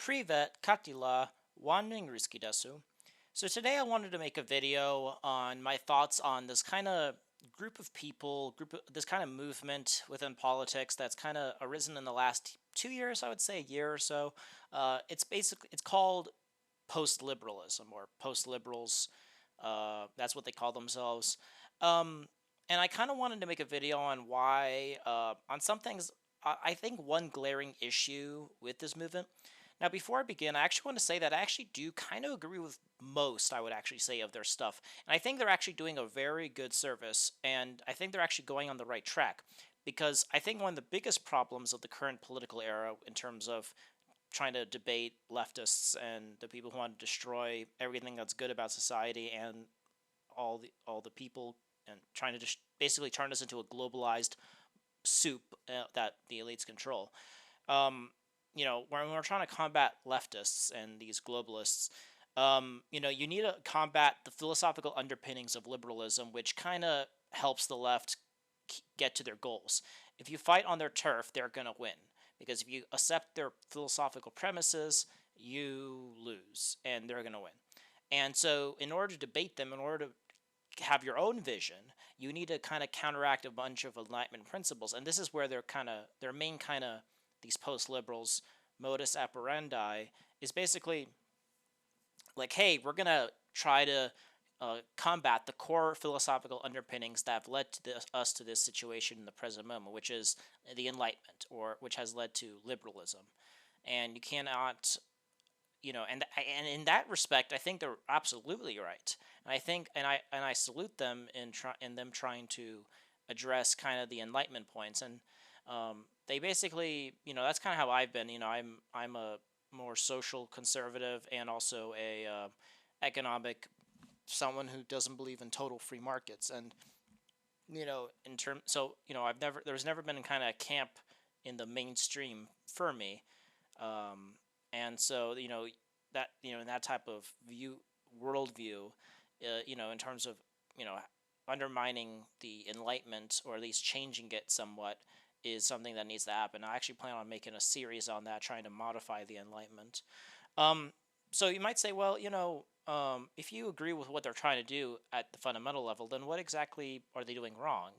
Privet, Katila, Wanming Ruski Desu. So today I wanted to make a video on my thoughts on this kind of group of people, this kind of movement within politics that's kind of arisen in the last 2 years, I would say a year or so. It's called post-liberalism or post-liberals. That's what they call themselves. Um, and I kind of wanted to make a video on why, on some things, I think one glaring issue with this movement. Now, before I begin, I actually want to say that I actually do kind of agree with most, I would actually say, of their stuff. And I think they're actually doing a very good service, and I think they're actually going on the right track. Because I think one of the biggest problems of the current political era, in terms of trying to debate leftists and the people who want to destroy everything that's good about society and all the people, and trying to just basically turn us into a globalized soup that the elites control. Um, when we're trying to combat leftists and these globalists, you need to combat the philosophical underpinnings of liberalism, which kind of helps the left get to their goals. If you fight on their turf, they're going to win. Because if you accept their philosophical premises, you lose, and they're going to win. And so, in order to debate them, in order to have your own vision, you need to kind of counteract a bunch of Enlightenment principles. And this is where their main kind of, these post-liberals modus operandi is basically like, hey, we're going to try to combat the core philosophical underpinnings that have led to us to this situation in the present moment, which is the Enlightenment, or which has led to liberalism. And you cannot, and in that respect, I think they're absolutely right. And I salute them in them trying to address kind of the Enlightenment points. And they basically, that's kind of how I've been. I'm a more social conservative and also a economic someone who doesn't believe in total free markets. And there's never been kind of a camp in the mainstream for me. And so in that type of worldview, in terms of undermining the Enlightenment, or at least changing it somewhat, is something that needs to happen. I actually plan on making a series on that, trying to modify the Enlightenment. So you might say, well, if you agree with what they're trying to do at the fundamental level, then what exactly are they doing wrong?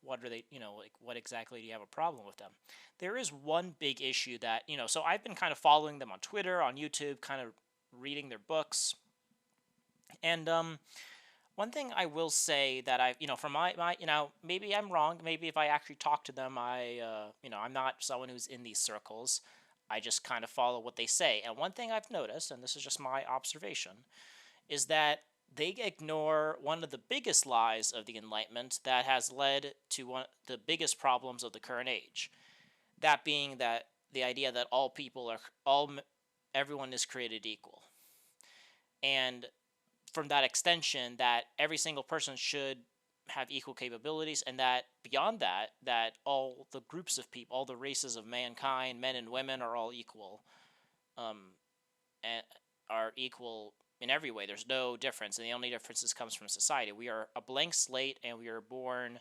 What are they, what exactly do you have a problem with them? There is one big issue that, so I've been kind of following them on Twitter, on YouTube, kind of reading their books. And one thing I will say that from my maybe I'm wrong. Maybe if I actually talk to them, I'm not someone who's in these circles. I just kind of follow what they say. And one thing I've noticed, and this is just my observation, is that they ignore one of the biggest lies of the Enlightenment that has led to one of the biggest problems of the current age. That being that the idea that everyone is created equal. And from that extension, that every single person should have equal capabilities, and that beyond that all the groups of people, all the races of mankind, men and women, are all equal, and are equal in every way. There's no difference, and the only difference comes from society. We are a blank slate, and we are born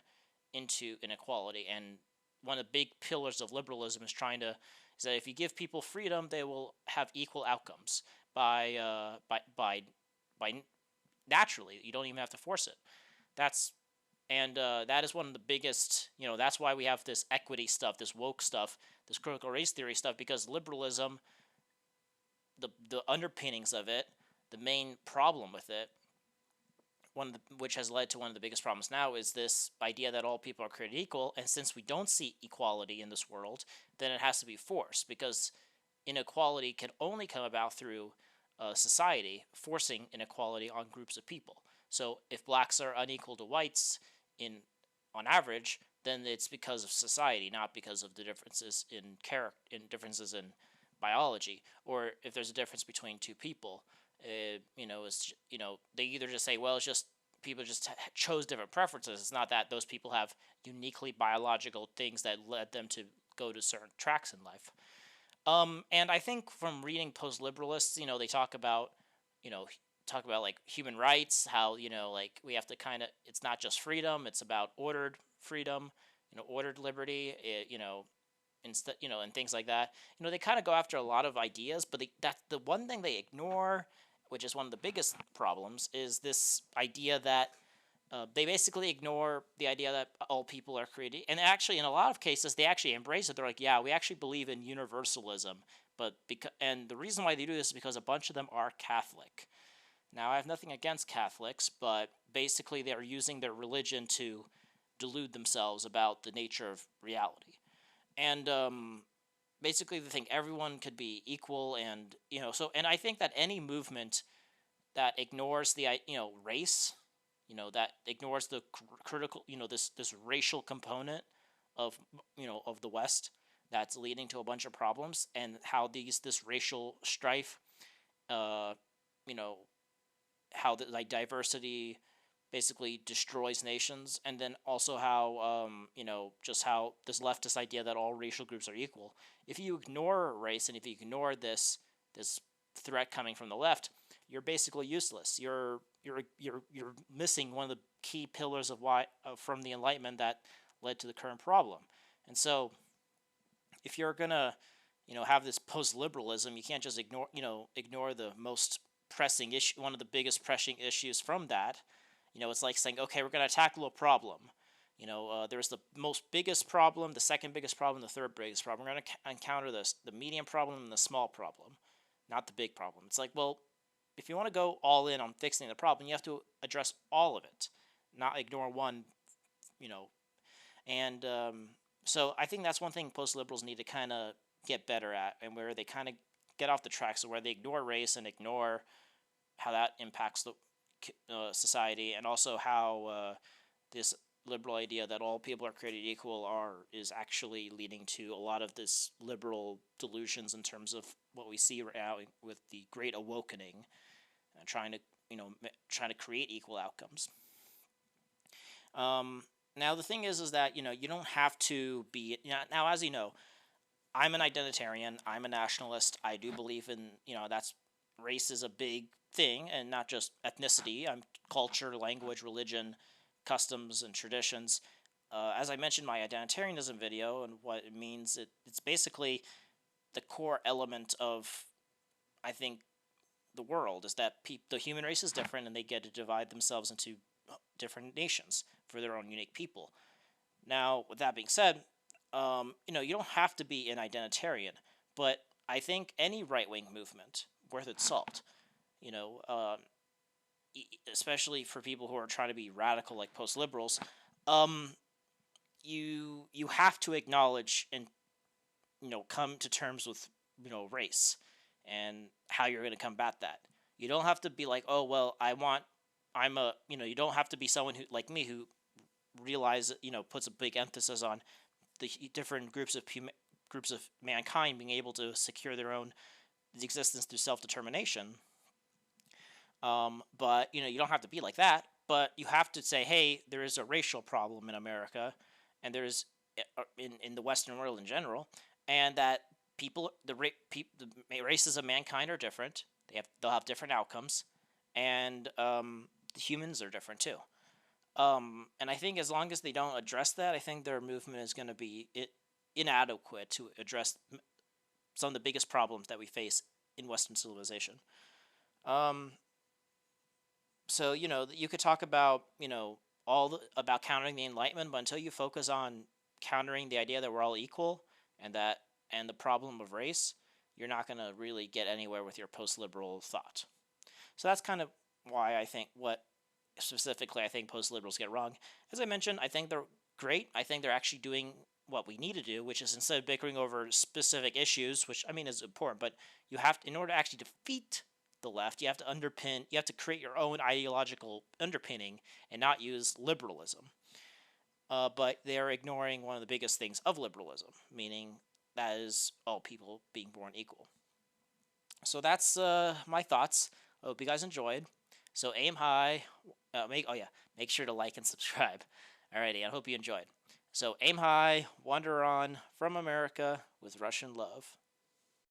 into inequality. And one of the big pillars of liberalism is that if you give people freedom, they will have equal outcomes by naturally. You don't even have to force it. That is one of the biggest, that's why we have this equity stuff, this woke stuff, this critical race theory stuff, because liberalism, the underpinnings of it, the main problem with it, which has led to one of the biggest problems now, is this idea that all people are created equal. And since we don't see equality in this world, then it has to be forced, because inequality can only come about through society forcing inequality on groups of people. So if blacks are unequal to whites on average, then it's because of society, not because of the differences in differences in biology. Or if there's a difference between two people, they either just say, well, it's just people just chose different preferences. It's not that those people have uniquely biological things that led them to go to certain tracks in life. And I think from reading post-liberalists, they talk about like human rights, how, like we have to it's not just freedom, it's about ordered freedom, ordered liberty, instead, and things like that. They kind of go after a lot of ideas, but that's the one thing they ignore, which is one of the biggest problems, is this idea that they basically ignore the idea that all people are created. And actually, in a lot of cases, they actually embrace it. They're like, yeah, we actually believe in universalism. And the reason why they do this is because a bunch of them are Catholic. Now, I have nothing against Catholics, but basically they're using their religion to delude themselves about the nature of reality. And basically they think everyone could be equal, and and I think that any movement that ignores the race, that ignores the critical, this racial component of of the West, that's leading to a bunch of problems, and how this racial strife, uh you know how the like diversity basically destroys nations, and then also how just how this leftist idea that all racial groups are equal. If you ignore race, and if you ignore this threat coming from the left, you're basically useless. You're missing one of the key pillars of why from the Enlightenment that led to the current problem. And so, if you're gonna have this post-liberalism, you can't just ignore the most pressing issue, one of the biggest pressing issues from that. It's like saying, okay, we're going to tackle a problem. There's the most biggest problem, the second biggest problem, the third biggest problem. We're going to encounter the medium problem and the small problem, not the big problem. It's like, well, if you want to go all in on fixing the problem, you have to address all of it, not ignore one. you know and so I think that's one thing post-liberals need to kind of get better at, and where they kind of get off the track, so where they ignore race and ignore how that impacts the society, and also how this liberal idea that all people are created equal is actually leading to a lot of this liberal delusions in terms of what we see right now with the Great Awakening, trying to trying to create equal outcomes. Now the thing is that you don't have to be now, as you know, I'm an identitarian. I'm a nationalist. I do believe in that's race is a big thing, and not just ethnicity. I'm culture, language, religion, customs, and traditions. As I mentioned in my identitarianism video, and what it means, it's basically the core element of, I think, the world is that the human race is different, and they get to divide themselves into different nations for their own unique people. Now, with that being said, you don't have to be an identitarian, but I think any right-wing movement worth its salt, you know, especially for people who are trying to be radical like post-liberals, you have to acknowledge and come to terms with race and how you're going to combat that. You don't have to be like, oh well, you don't have to be someone who like me who realize puts a big emphasis on the different groups of mankind being able to secure their own existence through self-determination. But you don't have to be like that. But you have to say, hey, there is a racial problem in America, and there's in the Western world in general, and that the races of mankind are different. They'll have different outcomes, and the humans are different too. And I think as long as they don't address that, I think their movement is going to be inadequate to address some of the biggest problems that we face in Western civilization. So you could talk about about countering the Enlightenment, but until you focus on countering the idea that we're all equal and the problem of race, you're not going to really get anywhere with your post-liberal thought. So that's kind of why I think specifically I think post-liberals get wrong. As I mentioned, I think they're great. I think they're actually doing what we need to do, which is, instead of bickering over specific issues, which I mean is important, but you have to, in order to actually defeat the left, you have to create your own ideological underpinning and not use liberalism. But they're ignoring one of the biggest things of liberalism, meaning that is all people being born equal. So that's my thoughts. I hope you guys enjoyed. So aim high. Make sure to like and subscribe. Alrighty, I hope you enjoyed. So aim high, wander on from America with Russian love.